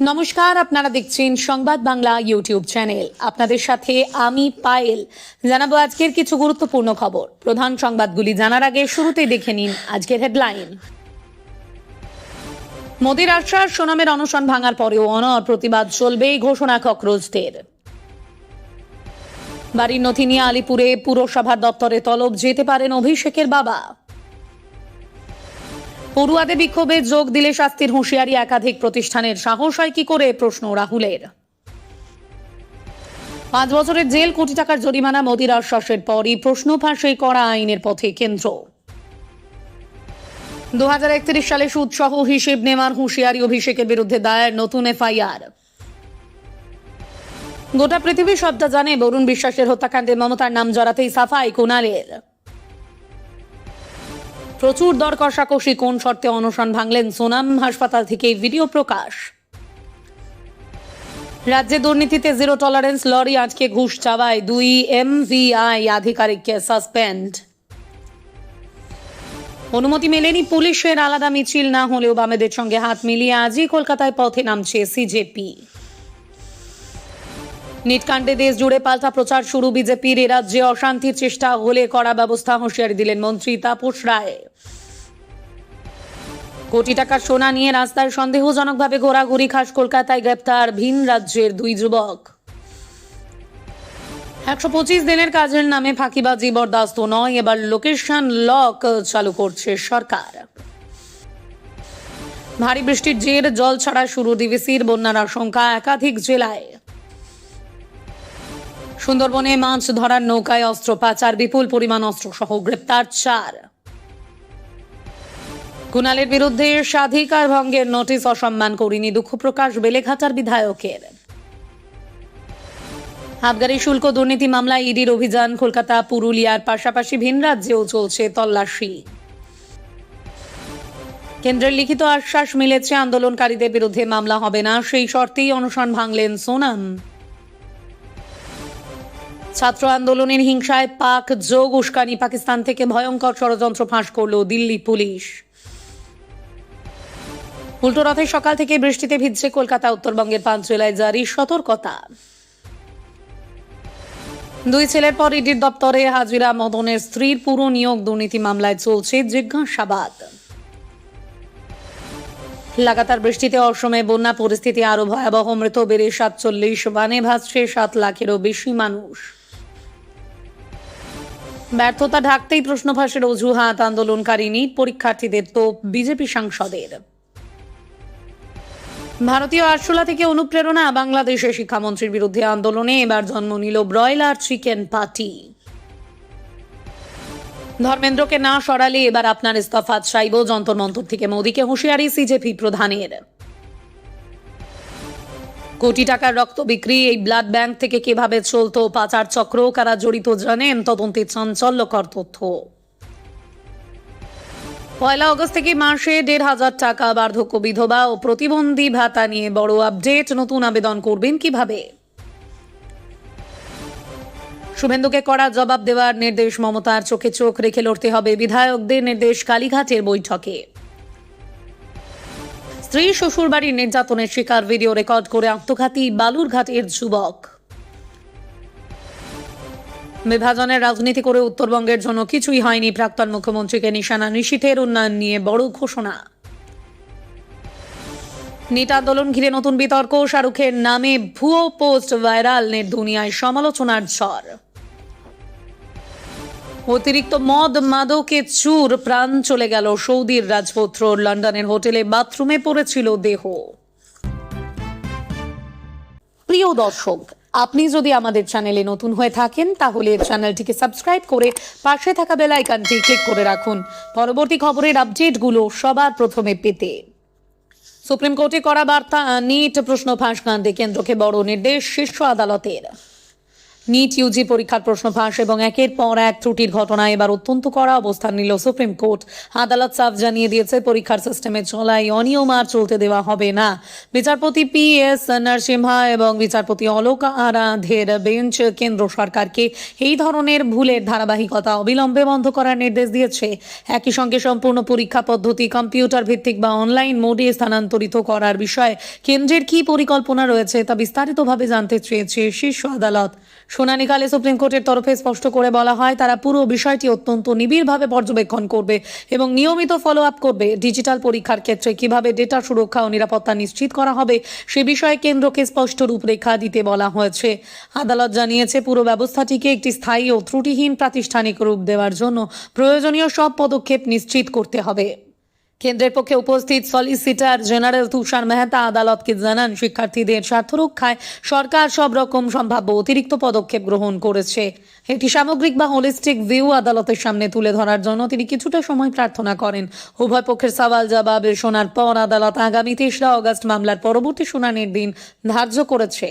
নমস্কার, আপনারা দেখছেন সংবাদ বাংলা ইউটিউব চ্যানেল। আপনাদের সাথে আমি পায়েল। জানাবো আজকের কিছু গুরুত্বপূর্ণ খবর। প্রধান সংবাদগুলি জানার আগে শুরুতেই দেখে নিন আজকের হেডলাইন। মোদির আশ্বাস, সোনামের অনশন ভাঙার পরেও অনড় প্রতিবাদ চলবে, ঘোষণা কক্রোচদের। বাড়ির নথি নিয়ে আলিপুরে পুরসভার দপ্তরে তলব, যেতে পারেন অভিষেকের বাবা। পড়ুয়াদের বিক্ষোভে যোগ দিলে শাস্তির হুঁশিয়ারি, একাধিক প্রতিষ্ঠানের সাহস হয় কি করে, প্রশ্ন রাহুলের। 5 বছরের জেল, কোটি টাকার জরিমানা, মোদির আশ্বাসের পরই প্রশ্ন ফাঁসে করা আইনের পথে কেন্দ্র। 2031 সালে সুদসহ হিসেব নেওয়ার হুঁশিয়ারি, অভিষেকের বিরুদ্ধে দায়ের নতুন এফআইআর। গোটা পৃথিবী সবটা জানে, বরুণ বিশ্বাসের হত্যাকাণ্ডে মমতার নাম জড়াতেই সাফাই কুণালের। প্রচুর দর কষাকষি, কোন শর্তে অনশন ভাঙলেন সোনাম, হাসপাতাল থেকে ভিডিও প্রকাশ। রাজ্যে দুর্নীতিতে জিরো টলারেন্স, লরি আটকে ঘুষ চাওয়ায় 2 MVI আধিকারিককে সাসপেন্ড। অনুমতি মেলেনি পুলিশের, আলাদা মিছিল না হলেও বামেদের সঙ্গে হাত মিলিয়ে আজই কলকাতায় পথে নামছে সিজেপি। নিটকাণ্ডে দেশ জুড়ে পাল্টা প্রচার শুরু বিজেপির, এ রাজ্যে অশান্তির চেষ্টা হলে কড়া ব্যবস্থা, হুঁশিয়ারি দিলেন মন্ত্রী তাপস রায়। কোটি টাকার সোনা নিয়ে রাস্তায় সন্দেহজনকভাবে ঘোরাঘুরি, খাস কলকাতায় গ্রেপ্তার ভিন রাজ্যের 2 যুবক। 125 দিনের কাজের নামে ফাঁকিবাজি বরদাস্ত নয়, এবার লোকেশন লক চালু করছে সরকার। ভারী বৃষ্টির জের জল ছাড়া শুরু ডিভিসির, বন্যার আশঙ্কা একাধিক জেলায়। সুন্দরবনে মাছ ধরার নৌকায় অস্ত্র পাচার, বিপুল পরিমাণ অস্ত্র সহ গ্রেপ্তার 4। কুণালের বিরুদ্ধে স্বাধিকার ভঙ্গের নোটিশ, অসম্মান করিনি, দুঃখ প্রকাশ বেলেঘাটার বিধায়কের। আবগারি শুল্ক দুর্নীতি মামলায় ইডির অভিযান, কলকাতা পুরুলিয়ার পাশাপাশি ভিন রাজ্যেও চলছে তল্লাশি। কেন্দ্রের লিখিত আশ্বাস মিলেছে, আন্দোলনকারীদের বিরুদ্ধে মামলা হবে না, সেই শর্তেই অনশন ভাঙলেন সোনাম। ছাত্র আন্দোলনের হিংসায় পাক যোগ উস্কানি, পাকিস্তান থেকে ভয়ঙ্কর ষড়যন্ত্র ফাঁস করল দিল্লি পুলিশ। উল্টো রথের সকাল থেকে বৃষ্টিতে ভিজছে কলকাতা, উত্তরবঙ্গের 5 জেলায় জারি সতর্কতা। 2 ছেলের পর ইডির দপ্তরে হাজিরা মদনের স্ত্রীর, পুরো নিয়োগ দুর্নীতি মামলায় চলছে জিজ্ঞাসাবাদ। লাগাতার বৃষ্টিতে অসময়ে বন্যা পরিস্থিতি আরো ভয়াবহ, মৃত বেড়ে 47, বানে ভাসছে 7 লাখেরও বেশি মানুষ। ব্যর্থতা ঢাকতেই প্রশ্ন ফাঁসের অজুহাত, আন্দোলনকারী নিট পরীক্ষার্থীদের তোপ বিজেপি সাংসদের। ভারতীয় আরশোলা থেকে অনুপ্রেরণা, বাংলাদেশের শিক্ষামন্ত্রীর বিরুদ্ধে আন্দোলনে এবার জন্ম নিল ব্রয়লার চিকেন পার্টি। ধর্মেন্দ্রকে না সরালে এবার আপনার ইস্তফা চাইব, যন্তর মন্তর থেকে মোদীকে হুঁশিয়ারি সিজেপি প্রধানের। কোটি টাকার রক্ত বিক্রি, এই ব্লাড ব্যাংক থেকে কিভাবে চলত পাচার চক্র, কারা জড়িত জানেন, তদন্তে চাঞ্চল্যকর তথ্য। 1 আগস্ট থেকে মাসে 1,500 টাকা বার্ধক্য বিধবা ও প্রতিবন্ধী ভাতা নিয়ে বড় আপডেট, নতুন আবেদন করবেন কিভাবে। শুভেন্দুকে কড়া জবাব দেওয়ার নির্দেশ মমতার, চোখে চোখ রেখে লড়তে হবে বিধায়কদের নির্দেশ কালীঘাটের বৈঠকে। স্ত্রী শ্বশুরবাড়ির নির্যাতনের শিকার, ভিডিও রেকর্ড করে আত্মঘাতী বালুরঘাটের যুবক। বিভাজনের রাজনীতি করে উত্তরবঙ্গের জন্য কিছুই হয়নি, প্রাক্তন মুখ্যমন্ত্রীকে নিশানা, নিশীথের উন্নয়ন নিয়ে বড় ঘোষণা। নিট আন্দোলন ঘিরে নতুন বিতর্ক, শাহরুখের নামে ভুয়ো পোস্ট ভাইরাল, নেট দুনিয়ায় সমালোচনার ঝড়। অতিরিক্ত মদ মাদকে চুর, প্রাণ চলে গেল সৌদির রাজপুত্র, লন্ডনের হোটেলে বাথরুমে পড়েছিল দেহ। প্রিয় দর্শক, আপনি যদি আমাদের চ্যানেলে নতুন হয়ে থাকেন তাহলে চ্যানেলটিকে সাবস্ক্রাইব করে পাশে থাকা বেল আইকনটি ক্লিক করে রাখুন, পরবর্তী খবরের আপডেটগুলো সবার প্রথমে পেতে। সুপ্রিম কোর্টে করা বার্তা, নিট প্রশ্ন ফাঁস কাণ্ডে কেন্দ্রকে বড় নির্দেশ শীর্ষ আদালতের। নিট ইউজি পরীক্ষার প্রশ্ন ফাঁস এবং একের পর এক ত্রুটির ঘটনায় এবার অত্যন্ত কড়া অবস্থান নিল সুপ্রিম কোর্ট। আদালত সাফ জানিয়ে দিয়েছে, পরীক্ষার সিস্টেমে চলাই অনিয়ম আর চলতে দেওয়া হবে না। বিচারপতি পি.এস. নরসিমহা এবং বিচারপতি অলোক আরাধের বেঞ্চ কেন্দ্র সরকারকে এই ধরনের ভুলের ধারাবাহিকতা অবিলম্বে বন্ধ করার নির্দেশ দিয়েছে। একই সঙ্গে সম্পূর্ণ পরীক্ষা পদ্ধতি কম্পিউটার ভিত্তিক বা অনলাইন মোডে স্থানান্তরিত করার বিষয়ে কেন্দ্রের কী পরিকল্পনা রয়েছে তা বিস্তারিতভাবে জানতে চেয়েছে শীর্ষ আদালত। শুনানিকালে সুপ্রিম কোর্টের তরফে স্পষ্ট করে বলা হয়, তারা পুরো বিষয়টি অত্যন্ত নিবিড়ভাবে পর্যবেক্ষণ করবে এবং নিয়মিত ফলো আপ করবে। ডিজিটাল পরীক্ষার ক্ষেত্রে কিভাবে ডেটা সুরক্ষা ও নিরাপত্তা নিশ্চিত করা হবে সে বিষয়ে কেন্দ্রকে স্পষ্ট রূপরেখা দিতে বলা হয়েছে। আদালত জানিয়েছে, পুরো ব্যবস্থাটিকে একটি স্থায়ী ও ত্রুটিহীন প্রাতিষ্ঠানিক রূপ দেওয়ার জন্য প্রয়োজনীয় সব পদক্ষেপ নিশ্চিত করতে হবে। কেন্দ্রের পক্ষে উপস্থিত সলিসিটর জেনারেল তুষার মেহতা আদালতকে জানান, শিক্ষার্থীদের স্বার্থ রক্ষায় সরকার সব রকম সম্ভাব্য অতিরিক্ত পদক্ষেপ গ্রহণ করেছে। একটি সামগ্রিক বা হোলিস্টিক ভিউ আদালতের সামনে তুলে ধরার জন্য তিনি কিছুটা সময় প্রার্থনা করেন। উভয় পক্ষের সওয়াল জবাব শোনার পর আদালত আগামী ৩রা অগস্ট মামলার পরবর্তী শুনানির দিন ধার্য করেছে।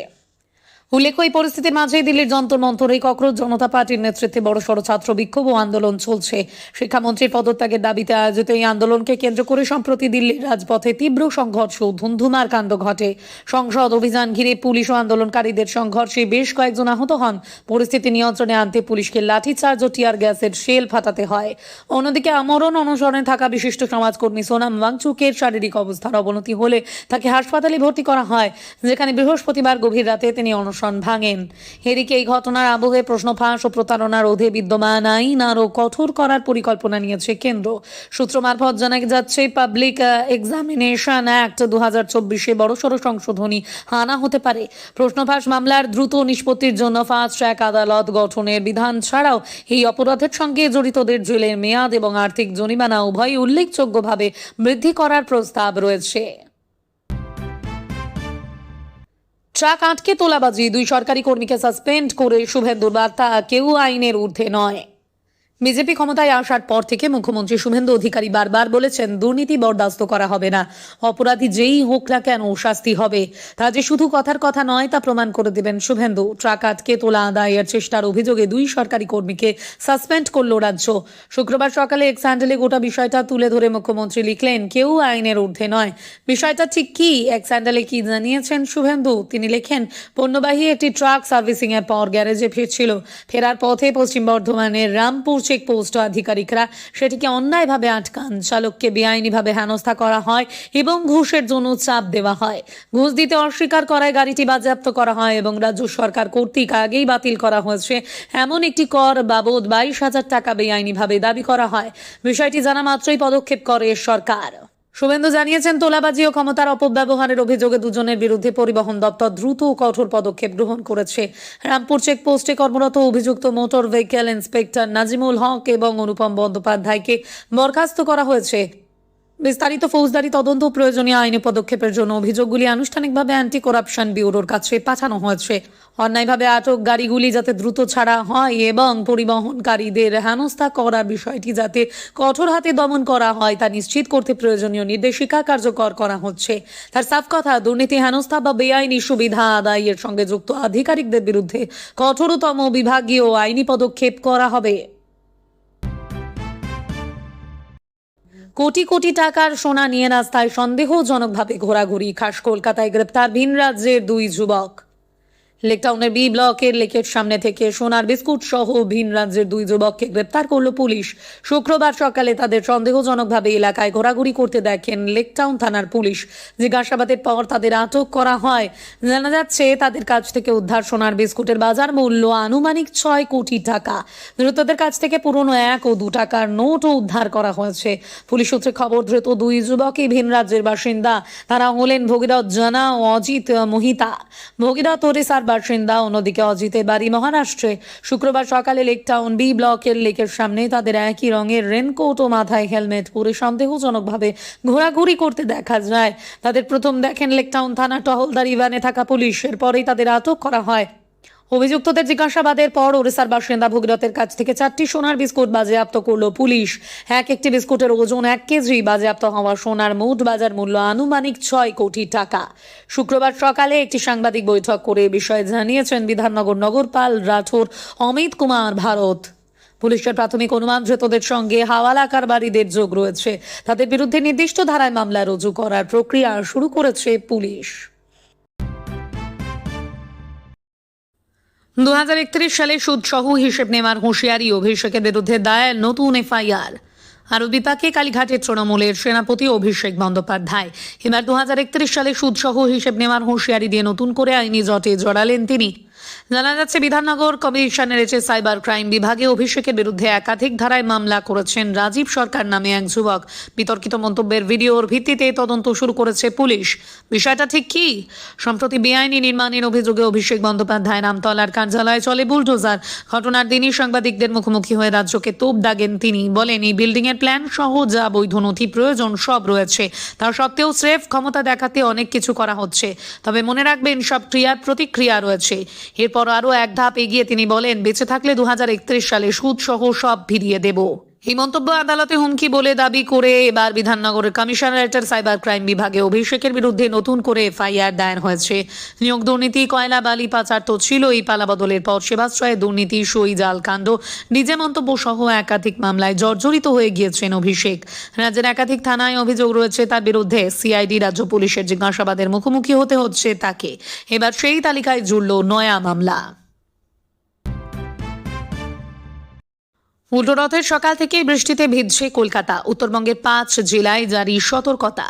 উল্লেখ্য, এই পরিস্থিতির মাঝেই দিল্লির যন্তর মন্তরে ককরোচ জনতা পার্টির নেতৃত্বে বড়সড় ছাত্র বিক্ষোভ ও আন্দোলন চলছে। শিক্ষামন্ত্রীর পদত্যাগের দাবিতে আয়োজিত এই আন্দোলনকে কেন্দ্র করে সম্প্রতি দিল্লির রাজপথে তীব্র সংঘর্ষ ও ধুন্ধুমার কাণ্ড ঘটে। সংসদ অভিযান ঘিরে পুলিশ ও আন্দোলনকারীদের সংঘর্ষে বেশ কয়েকজন আহত হন। পরিস্থিতি নিয়ন্ত্রণে আনতে পুলিশকে লাঠিচার্জ ও টিয়ার গ্যাসের শেল ফাটাতে হয়। অন্যদিকে আমরণ অনশনে থাকা বিশিষ্ট সমাজকর্মী সোনাম ওয়াংচুকের শারীরিক অবস্থার অবনতি হলে তাকে হাসপাতালে ভর্তি করা হয়, যেখানে বৃহস্পতিবার গভীর রাতে তিনি ভাঙেন। এদিকে এই ঘটনার আবহে প্রশ্ন ফাঁস ও প্রতারণা রোধে বিদ্যমান আইন আরও কঠোর করার পরিকল্পনা নিয়েছে কেন্দ্র। সূত্র মারফত জানা যাচ্ছে, পাবলিক এক্সামিনেশন অ্যাক্ট 2024-এ বড়সড় সংশোধনী আনা হতে পারে। প্রশ্ন ফাঁস মামলার দ্রুত নিষ্পত্তির জন্য ফাস্ট ট্র্যাক আদালত গঠনের বিধান ছাড়াও এই অপরাধের সঙ্গে জড়িতদের জেলের মেয়াদ এবং আর্থিক জরিমানা উভয়ই উল্লেখযোগ্যভাবে বৃদ্ধি করার প্রস্তাব রয়েছে। ট্রাক আটকে তোলাবাজি, 2 সরকারি কর্মীকে সাসপেন্ড করে শুভেন্দুর বার্তা, কেউ আইনের ঊর্ধ্বে নয়। বিজেপি ক্ষমতায় আসার পর থেকে মুখ্যমন্ত্রী শুভেন্দু অধিকারী বারবার বলেছেন, দুর্নীতি বরদাস্ত করা হবে না, অপরাধী যেই হোক না কেন শাস্তি হবে। তা যে শুধু কথার কথা নয় তা প্রমাণ করে দেবেন শুভেন্দু। ট্রাক আটকে তোলা আদায়ের চেষ্টার অভিযোগে 2 সরকারি কর্মীকে সাসপেন্ড করল রাজ্য। শুক্রবার সকালে এক্স হ্যান্ডেলে গোটা বিষয়টা তুলে ধরে মুখ্যমন্ত্রী লিখলেন, কেউ আইনের ঊর্ধ্বে নয়। বিষয়টা ঠিক কি, এক্স হ্যান্ডেলে কি জানিয়েছেন শুভেন্দু? তিনি লেখেন, পণ্যবাহী একটি ট্রাক সার্ভিসিং এর পর গ্যারেজে ফিরছিল। ফেরার পথে পশ্চিম বর্ধমানের রামপুর চেকপোস্ট আধিকারিকরা সেটিকে অন্যায়ভাবে আটকান। চালককে বেআইনিভাবে হেনস্থা করা হয় এবং ঘুষের জন্য চাপ দেওয়া হয়। ঘুষ দিতে অস্বীকার করায় গাড়িটি বাজেয়াপ্ত করা হয় এবং রাজ্য সরকার কর্তৃক আগেই বাতিল করা হয়েছে এমন একটি কর বাবদ 22,000 টাকা বেআইনিভাবে দাবি করা হয়। বিষয়টি জানা মাত্রই পদক্ষেপ করে সরকার। শুভেন্দু জানিয়েছেন, তোলাবাজি ও ক্ষমতার অপব্যবহারের অভিযোগে 2 জনের বিরুদ্ধে পরিবহন দপ্তর দ্রুত ও কঠোর পদক্ষেপ গ্রহণ করেছে। রামপুর চেকপোস্টে কর্মরত অভিযুক্ত মোটর ভেহিকেল ইন্সপেক্টর নাজিমুল হক এবং অনুপম বন্দ্যোপাধ্যায়কে বরখাস্ত করা হয়েছে। বিস্তারিত ফৌজদারি তদন্ত প্রয়োজনীয় আইনি পদক্ষেপের জন্য অভিযোগগুলি আনুষ্ঠানিকভাবে অ্যান্টি করাপশন ব্যুরোর কাছে পাঠানো হয়েছে। অন্যায়ভাবে আটক গাড়িগুলি যাতে দ্রুত ছাড়া হয় এবং পরিবহনকারীদের হেনস্থা করার বিষয়টি যাতে কঠোর হাতে দমন করা হয় তা নিশ্চিত করতে প্রয়োজনীয় নির্দেশিকা কার্যকর করা হচ্ছে। তার সাফ কথা, দুর্নীতি, হেনস্থা বা বেআইনি সুবিধা আদায়ের সঙ্গে যুক্ত আধিকারিকদের বিরুদ্ধে কঠোরতম বিভাগীয় আইনি পদক্ষেপ করা হবে। কোটি কোটি টাকার সোনা নিয়ে রাস্তায় সন্দেহজনকভাবে ঘোরাঘুরি, খাস কলকাতায় গ্রেপ্তার ভিন রাজ্যের 2 যুবক। লেকটাউনের বি ব্লকের লেকের সামনে থেকে সোনার বিস্কুট সহ ভিন রাজ্যের 2 যুবককে গ্রেপ্তার করল পুলিশ। শুক্রবার সকালে তাদের সন্দেহজনকভাবে এলাকায় ঘোরাঘুরি করতে দেখেন লেকটাউন থানার পুলিশ। জিজ্ঞাসাবাদের পর তাদের আটক করা হয়। জানা যাচ্ছে, তাদের কাছ থেকে উদ্ধার সোনার বিস্কুটের বাজার মূল্য আনুমানিক 6 কোটি টাকা। ধৃতদের কাছ থেকে পুরনো 1 ও 2 টাকার নোটও উদ্ধার করা হয়েছে। পুলিশ সূত্রে খবর, ধৃত 2 যুবকই ভিন রাজ্যের বাসিন্দা। তারা হলেন ভগীরথ জানা ও অজিত মোহিতা। ভগীরথ ওড়িশার বাসিন্দা, অন্যদিকে অজিতের বাড়ি মহারাষ্ট্রে। শুক্রবার সকালে লেকটাউন বি ব্লকের লেকের সামনে তাদের একই রঙের রেনকোট ও মাথায় হেলমেট পরে সন্দেহজনকভাবে ঘোরাঘুরি করতে দেখা যায়। তাদের প্রথম দেখেন লেকটাউন থানা টহলদারি ভ্যানে থাকা পুলিশ, এরপরেই তাদের আটক করা হয়। অভিযুক্তদের জিজ্ঞাসাবাদের পর ওড়িশার বাসিন্দা ভগীরথের কাছ থেকে 4টি সোনার বিস্কুট বাজেয়াপ্ত করল পুলিশ। একটি বিস্কুটের ওজন 1 কেজি। বাজেয়াপ্ত হওয়া সোনার মোট বাজার মূল্য আনুমানিক 6 কোটি টাকা। শুক্রবার সকালে একটি সাংবাদিক বৈঠক করে এ বিষয়ে জানিয়েছেন বিধাননগর নগরপাল রাঠোর অমিত কুমার ভারত। পুলিশের প্রাথমিক অনুমান ধৃতদের সঙ্গে হাওয়ালা কারবারিদের যোগ রয়েছে। তাদের বিরুদ্ধে নির্দিষ্ট ধারায় মামলা রুজু করার প্রক্রিয়া শুরু করেছে পুলিশ। 2031 সালে সুদ সহ হিসেব নেওয়ার হুঁশিয়ারি অভিষেকের বিরুদ্ধে দায়ের নতুন এফআইআর। আরও বিপাকে কালীঘাটের তৃণমূলের সেনাপতি অভিষেক বন্দ্যোপাধ্যায় এবার 2031 সালে সুদ সহ হিসেব নেওয়ার হুঁশিয়ারি দিয়ে নতুন করে আইনি জটে জড়ালেন তিনি। জানা যাচ্ছে বিধাননগর কমিশনারেটে সাইবার ক্রাইম বিভাগে অভিষেকের বিরুদ্ধে একাধিক ধারায় মামলা করেছেন রাজীব সরকার নামে এক যুবক। বিতর্কিত মন্তব্যের ভিডিওর ভিত্তিতে তদন্ত শুরু করেছে পুলিশ। বিষয়টা ঠিক কি? সম্প্রতি বেআইনি নির্মাণের অভিযোগে অভিষেক বন্দ্যোপাধ্যায় নামতলার কার্যালয়ে চলে বুলডোজার। ঘটনার দিনই সাংবাদিকদের মুখোমুখি হয়ে রাজ্যকে তোপ দাগেন তিনি। বলেন, এই বিল্ডিং এর প্ল্যান সহ যা বৈধ নথি প্রয়োজন সব রয়েছে। তা সত্ত্বেও স্রেফ ক্ষমতা দেখাতে অনেক কিছু করা হচ্ছে। তবে মনে রাখবেন, সব ক্রিয়ার প্রতিক্রিয়া রয়েছে। এরপর আরও এক ধাপ এগিয়ে তিনি বলেন, বেঁচে থাকলে 2031 সালে সুদ সহ সব ফিরিয়ে দেব। এই মন্তব্য আদালতে হুমকি বলে দাবি করে এবার বিধাননগরের কমিশনারেটের সাইবার ক্রাইম বিভাগে অভিষেকের বিরুদ্ধে নতুন করে এফআইআর দায়ের হয়েছে। নিয়োগ দুর্নীতি, কয়লা বালি পাচার তো ছিলই, পালাবদলের পর সেবাশ্রয়ে দুর্নীতি, সই জাল কাণ্ড, নিজে মন্তব্য সহ একাধিক মামলায় জর্জরিত হয়ে গিয়েছেন অভিষেক। রাজ্যের একাধিক থানায় অভিযোগ রয়েছে তার বিরুদ্ধে। সিআইডি রাজ্য পুলিশের জিজ্ঞাসাবাদের মুখোমুখি হতে হচ্ছে তাকে। এবার সেই তালিকায় জুড়ল নয়া মামলা। উল্টো রথের সকাল থেকেই বৃষ্টিতে ভিজছে কলকাতা। উত্তরবঙ্গের 5 জেলায় জারি সতর্কতা।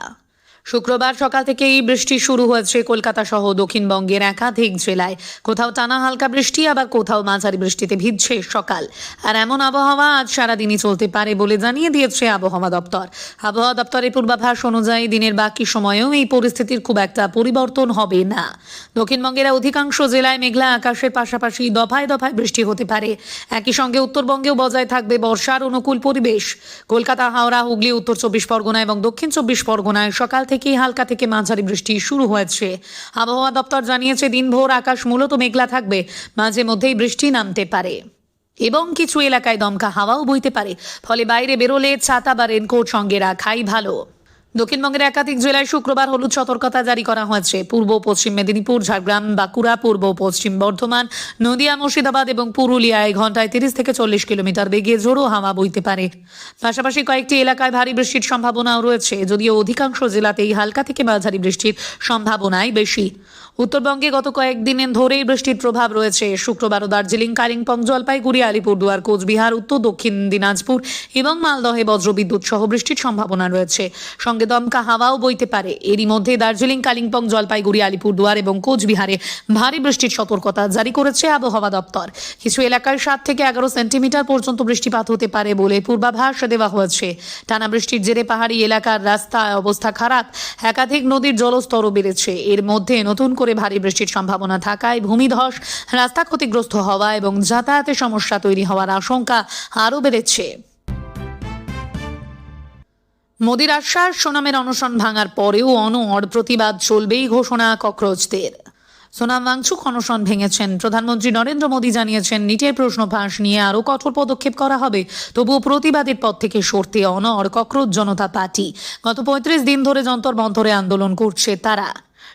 শুক্রবার সকাল থেকেই বৃষ্টি শুরু হয়েছে কলকাতা সহ দক্ষিণবঙ্গের একাধিক জেলায়। কোথাও টানা হালকা বৃষ্টি, আবার কোথাও মাঝারি বৃষ্টিতে ভিজছে সকাল। আর এমন আবহাওয়া আজ সারাদিনই চলতে পারে বলে জানিয়ে দিয়েছে আবহাওয়া দপ্তর। আবহাওয়া দপ্তরের পূর্বাভাস অনুযায়ী দিনের বাকি সময়েও এই পরিস্থিতির খুব একটা পরিবর্তন হবে না। দক্ষিণবঙ্গের অধিকাংশ জেলায় মেঘলা আকাশের পাশাপাশি দফায় দফায় বৃষ্টি হতে পারে। একই সঙ্গে উত্তরবঙ্গেও বজায় থাকবে বর্ষার অনুকূল পরিবেশ। কলকাতা, হাওড়া, হুগলি, উত্তর 24 পরগনা এবং দক্ষিণ 24 পরগনায় সকাল থেকেই হালকা থেকে মাঝারি বৃষ্টি শুরু হয়েছে। আবহাওয়া দপ্তর জানিয়েছে, দিনভর আকাশ মূলত মেঘলা থাকবে, মাঝে মধ্যেই বৃষ্টি নামতে পারে এবং কিছু এলাকায় দমকা হাওয়াও বইতে পারে। ফলে বাইরে বেরোলে ছাতা বা রেনকোট সঙ্গে রাখাই ভালো। দক্ষিণবঙ্গের একাধিক জেলায় শুক্রবার হলুদ সতর্কতা জারি করা হয়েছে। পূর্ব পশ্চিম মেদিনীপুর, ঝাড়গ্রাম, বাঁকুড়া, পূর্ব পশ্চিম বর্ধমান, নদিয়া, মুর্শিদাবাদ এবং পুরুলিয়ায় ঘন্টায় 30 থেকে 40 কিলোমিটার বেগে ঝোড়ো হাওয়া বইতে পারে। পাশাপাশি কয়েকটি এলাকায় ভারী বৃষ্টির সম্ভাবনাও রয়েছে, যদিও অধিকাংশ জেলাতেই হালকা থেকে মাঝারি বৃষ্টির সম্ভাবনাই বেশি। উত্তরবঙ্গে গত কয়েকদিন ধরেই বৃষ্টির প্রভাব রয়েছে। শুক্রবারও দার্জিলিং, কালিম্পং, জলপাইগুড়ি, আলিপুরদুয়ার, কোচবিহার, উত্তর দক্ষিণ দিনাজপুর এবং মালদহে বজ্রবিদ্যুৎ সহ বৃষ্টির সম্ভাবনা রয়েছে। সঙ্গে দমকা হাওয়াও বইতে পারে। এরই মধ্যে দার্জিলিং, কালিম্পং, জলপাইগুড়ি, আলিপুরদুয়ার এবং কোচবিহারে ভারী বৃষ্টির সতর্কতা জারি করেছে আবহাওয়া দপ্তর। কিছু এলাকায় 7 থেকে 11 সেন্টিমিটার পর্যন্ত বৃষ্টিপাত হতে পারে বলে পূর্বাভাস দেওয়া হয়েছে। টানা বৃষ্টির জেরে পাহাড়ি এলাকার রাস্তায় অবস্থা খারাপ। একাধিক নদীর জলস্তরও বেড়েছে। এর মধ্যে নতুন করে ভারী বৃষ্টির সম্ভাবনা থাকায় ভূমিধস, রাস্তা ক্ষতিগ্রস্ত হওয়া এবং যাতায়াতে সমস্যা তৈরি হওয়ার আশঙ্কা আরও বেড়েছে। মোদির আশ্বাস, সোনামের অনশন ভাঙার পরেও অনড় প্রতিবাদ চলবেই ঘোষণা ককরোচদের। সোনাম ওয়াংচুক অনশন ভেঙেছেন। প্রধানমন্ত্রী নরেন্দ্র মোদী জানিয়েছেন, নিটের প্রশ্ন ফাঁস নিয়ে আরও কঠোর পদক্ষেপ করা হবে। তবুও প্রতিবাদের পথ থেকে সরতে অনড় ককরোচ জনতা পার্টি। গত 35 দিন ধরে যন্তর মন্তরে আন্দোলন করছে তারা।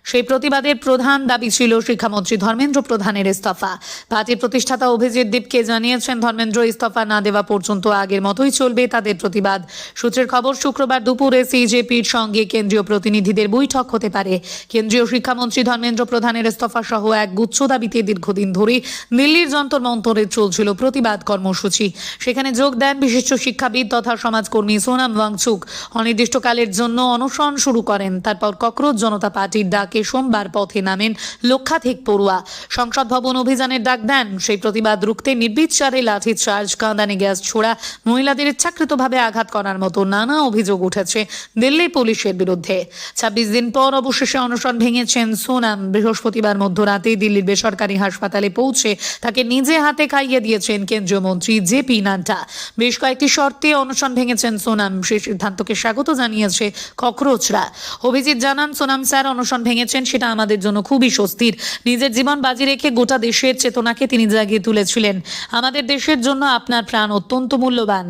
সেই প্রতিবাদের প্রধান দাবি ছিল শিক্ষামন্ত্রী ধর্মেন্দ্র প্রধানের ইস্তফা। পার্টির প্রতিষ্ঠাতা অভিজিৎ দীপকে জানিয়েছেন, ধর্মেন্দ্র ইস্তফা না দেওয়া পর্যন্ত আগের মতোই চলবে তাদের প্রতিবাদ। সূত্রের খবর, শুক্রবার দুপুরে সিজেপির সঙ্গে কেন্দ্রীয় প্রতিনিধিদের বৈঠক হতে পারে। কেন্দ্রীয় শিক্ষামন্ত্রী ধর্মেন্দ্র প্রধানের ইস্তফা সহ এক গুচ্ছ দাবিতে দীর্ঘদিন ধরে দিল্লির যন্তর মন্তরে চলছিল প্রতিবাদ কর্মসূচি। সেখানে যোগ দেন বিশিষ্ট শিক্ষাবিদ তথা সমাজকর্মী সোনাম ওয়াংচুক। অনির্দিষ্টকালের জন্য অনশন শুরু করেন। তারপর ককরোচ জনতা পার্টির ডাকে সোমবার পথে নামেন লক্ষাধিক পড়ুয়া। সংসদ ভবন অভিযানের ডাক দেন। সেই প্রতিবাদ রুখতে নির্বিচারে লাঠিচার্জ, কাঁদানে গ্যাস ছোড়া, মহিলাদের ইচ্ছাকৃতভাবে আঘাত করার মতো নানা অভিযোগ উঠেছে দিল্লি পুলিশের বিরুদ্ধে। 26 দিন পর অবশেষে অনশন ভেঙেছেন সোনাম। বৃহস্পতিবার মধ্যরাতে দিল্লির বেসরকারি হাসপাতালে পৌঁছে তাকে নিজে হাতে খাইয়ে দিয়েছেন কেন্দ্রীয় মন্ত্রী জেপি নাড্ডা। বেশ কয়েকটি শর্তে অনশন ভেঙেছেন সোনাম। সেই সিদ্ধান্তকে স্বাগত জানিয়েছে ককরোচরা। অভিজিৎ জানান, সোনাম স্যার, অনশন ভেঙে জানিয়েছেন সেটা আমাদের জন্য খুবই স্বস্তির। নিজের জীবন বাজি রেখে গোটা দেশের চেতনাকে তিনি জাগিয়ে তুলেছিলেন। আমাদের দেশের জন্য আপনার প্রাণ অত্যন্ত মূল্যবান।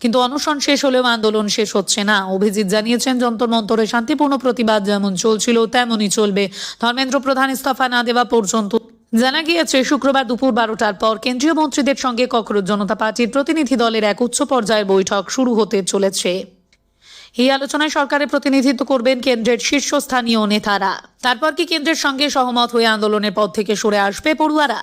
কিন্তু অনশন শেষ হলেও আন্দোলন শেষ হচ্ছে না। অভিজিৎ জানিয়েছেন, যন্তর মন্তরে শান্তিপূর্ণ প্রতিবাদ যেমন চলছিল তেমনই চলবে ধর্মেন্দ্র প্রধান ইস্তফা না দেওয়া পর্যন্ত। জানা গিয়েছে, শুক্রবার দুপুর 12টার পর কেন্দ্রীয় মন্ত্রীদের সঙ্গে ককরোচ জনতা পার্টির প্রতিনিধি দলের এক উচ্চ পর্যায়ের বৈঠক শুরু হতে চলেছে। এই আলোচনায় সরকারের প্রতিনিধিত্ব করবেন কেন্দ্রের শীর্ষস্থানীয় নেতারা। তারপর কি কেন্দ্রের সঙ্গে সহমত হয়ে আন্দোলনের পথ থেকে সরে আসবে পড়ুয়ারা?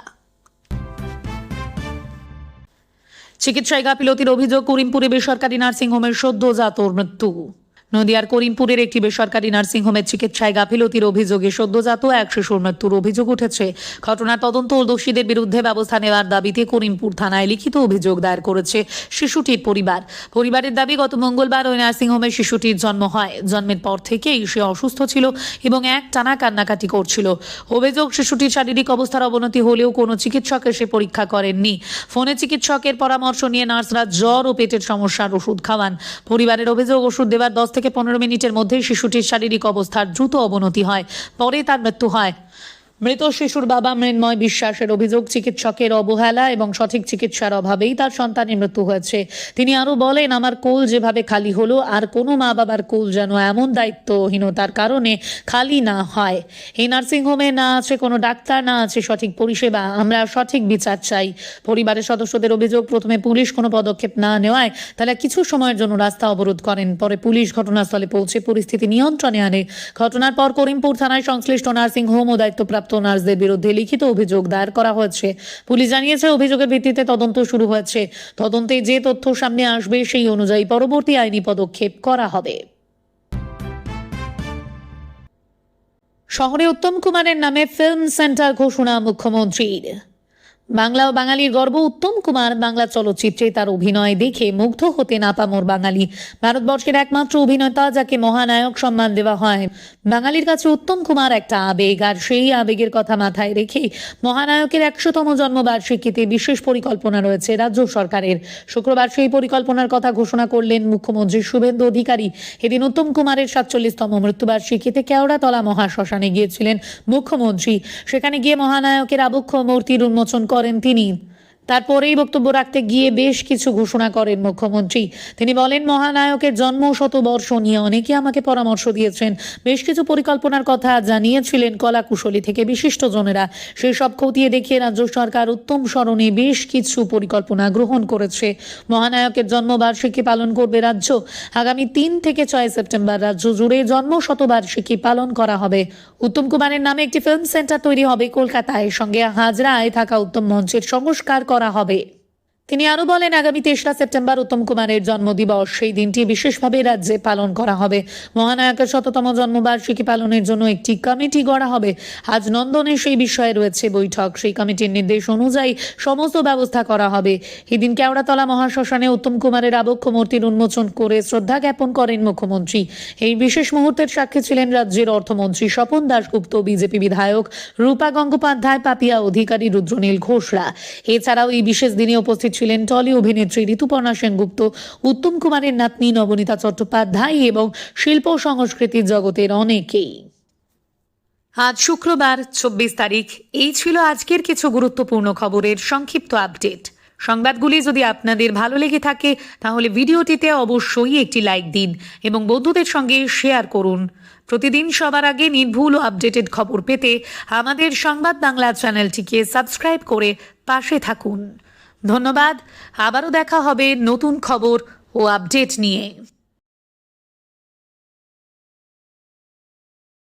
চিকিৎসায় গাফিলতির অভিযোগ, করিমপুরে বেসরকারি নার্সিংহোমের সদ্যজাতর মৃত্যু। নদিয়ার করিমপুরের একটি বেসরকারি নার্সিংহোমের চিকিৎসায় গাফিলতির অভিযোগে সদ্যজাত এক শিশুর মৃত্যুর অভিযোগ উঠেছে। ঘটনার তদন্ত ও দোষীদের বিরুদ্ধে ব্যবস্থা নেওয়ার দাবিতে করিমপুর থানায় লিখিত অভিযোগ দায়ের করেছে শিশুটির পরিবার। পরিবারের দাবি, গত মঙ্গলবার ওই নার্সিংহোমে শিশুটির জন্ম হয়। জন্মের পর থেকেই সে অসুস্থ ছিল এবং একটানা কান্নাকাটি করছিল। অভিযোগ, শিশুটির শারীরিক অবস্থার অবনতি হলেও কোনো চিকিৎসক এসে পরীক্ষা করেননি। ফোনে চিকিৎসকের পরামর্শ নিয়ে নার্সরা জ্বর ও পেটের সমস্যার ওষুধ খাওয়ান। পরিবারের অভিযোগ, ওষুধ দেওয়ার 10 থেকে 15 মিনিটের মধ্যেই শিশুটির শারীরিক অবস্থার দ্রুত অবনতি হয়, পরে তার মৃত্যু হয়। মৃত শিশুর বাবা মৃন্ময় বিশ্বাসের অভিযোগ, চিকিৎসকের অবহেলা এবং সঠিক চিকিৎসার অভাবেই তার সন্তানের মৃত্যু হয়েছে। তিনি আরো বলেন, আমার কোল যেভাবে খালি হলো, আর কোনো মা বাবার কোল যেন এমন দায়িত্বহীনতার কারণে খালি না হয়। এই নার্সিংহোমে না আছে কোনো ডাক্তার, না আছে সঠিক পরিষেবা। আমরা সঠিক বিচার চাই। পরিবারের সদস্যদের অভিযোগ, প্রথমে পুলিশ কোনো পদক্ষেপ না নেওয়ায় তারা কিছু সময়ের জন্য রাস্তা অবরোধ করেন। পরে পুলিশ ঘটনাস্থলে পৌঁছে পরিস্থিতি নিয়ন্ত্রণে আনে। ঘটনার পর করিমপুর থানায় সংশ্লিষ্ট নার্সিংহোম ও দায়িত্বপ্রাপ্ত নার্সদের বিরুদ্ধে লিখিত অভিযোগ দায়ের করা হয়েছে। পুলিশ জানিয়েছে, অভিযোগের ভিত্তিতে তদন্ত শুরু হয়েছে। তদন্তে যে তথ্য সামনে আসবে সেই অনুযায়ী পরবর্তী আইনি পদক্ষেপ করা হবে। শহরে উত্তম কুমারের নামে ফিল্ম সেন্টার ঘোষণা মুখ্যমন্ত্রীর। বাংলা ও বাঙালির গর্ব উত্তম কুমার বাংলা চলচ্চিত্রে তার অভিনয় দেখে মুগ্ধ হতে নাপামর বাঙালি। ভারতবর্ষের একমাত্র অভিনেতা যাকে মহানায়ক সম্মান দেওয়া হয়। বাঙালির কাছে উত্তম কুমার একটা আবেগ, আর সেই আবেগের কথা মাথায় রেখে মহানায়কের 100তম জন্মবার্ষিকীতে বিশেষ পরিকল্পনা রয়েছে রাজ্য সরকারের। শুক্রবার সেই পরিকল্পনার কথা ঘোষণা করলেন মুখ্যমন্ত্রী শুভেন্দু অধিকারী। এদিন উত্তম কুমারের 47তম মৃত্যুবার্ষিকীতে কেওড়াতলা মহাশ্মশানে গিয়েছিলেন মুখ্যমন্ত্রী। সেখানে গিয়ে মহানায়কের আবক্ষ মূর্তির উন্মোচন করেন তিনি। তারপরেই বক্তব্য রাখতে গিয়ে বেশ কিছু ঘোষণা করেন মুখ্যমন্ত্রী। তিনি বলেন, মহানায়কের জন্ম শতবর্ষ নিয়ে অনেকে আমাকে পরামর্শ দিয়েছেন, বেশ কিছু পরিকল্পনার কথা জানিয়েছিলেন কলাকুশলী থেকে বিশিষ্ট জনেরা। সেই সব খতিয়ে দেখিয়ে রাজ্য সরকার উত্তম স্মরণে বেশ কিছু পরিকল্পনা গ্রহণ করেছে। মহানায়কের জন্মবার্ষিকী পালন করবে রাজ্য। আগামী 3 থেকে 6 সেপ্টেম্বর রাজ্য জুড়ে জন্ম শতবার্ষিকী পালন করা হবে। উত্তম কুমারের নামে একটি ফিল্ম সেন্টার তৈরি হবে কলকাতায়। সঙ্গে হাজরায় থাকা উত্তম মঞ্চের সংস্কার করা হবে। তিনি আরো বলেন, আগামী 3রা সেপ্টেম্বর উত্তম কুমারের জন্মদিবস। সেই দিনটি বিশেষভাবে রাজ্যে পালন করা হবে। মহানায়কের 100তম জন্মবার্ষিকী পালনের জন্য একটি কমিটি গড়া হবে। আজ নন্দনে সেই বিষয়ে রয়েছে বৈঠক। সেই কমিটির নির্দেশ অনুযায়ী সমস্ত ব্যবস্থা করা হবে। এদিন কেওড়াতলা মহাশ্মশানে উত্তম কুমারের আবক্ষ মূর্তির উন্মোচন করে শ্রদ্ধা জ্ঞাপন করেন মুখ্যমন্ত্রী। এই বিশেষ মুহূর্তের সাক্ষী ছিলেন রাজ্যের অর্থমন্ত্রী স্বপন দাশগুপ্ত, বিজেপি বিধায়ক রূপা গঙ্গোপাধ্যায়, পাপিয়া অধিকারী, রুদ্রনীল ঘোষরা। এছাড়াও এই বিশেষ দিনে উপস্থিত ছিলেন টলি অভিনেত্রী ঋতুপর্ণা সেনগুপ্ত, উত্তম কুমারের নাতনি নবনীতা চট্টোপাধ্যায় এবং শিল্প সংস্কৃতির জগতের অনেকেই। আজ শুক্রবার 24 তারিখ। এই ছিল আজকের কিছু গুরুত্বপূর্ণ খবরের সংক্ষিপ্ত আপডেট। সংবাদগুলি যদি আপনাদের ভালো লেগে থাকে তাহলে ভিডিওটিতে অবশ্যই একটি লাইক দিন এবং বন্ধুদের সঙ্গে শেয়ার করুন। প্রতিদিন সবার আগে নির্ভুল ও আপডেটেড খবর পেতে আমাদের সংবাদ বাংলা চ্যানেলটিকে সাবস্ক্রাইব করে পাশে থাকুন। ধন্যবাদ। আবারও দেখা হবে নতুন খবর ও আপডেট নিয়ে।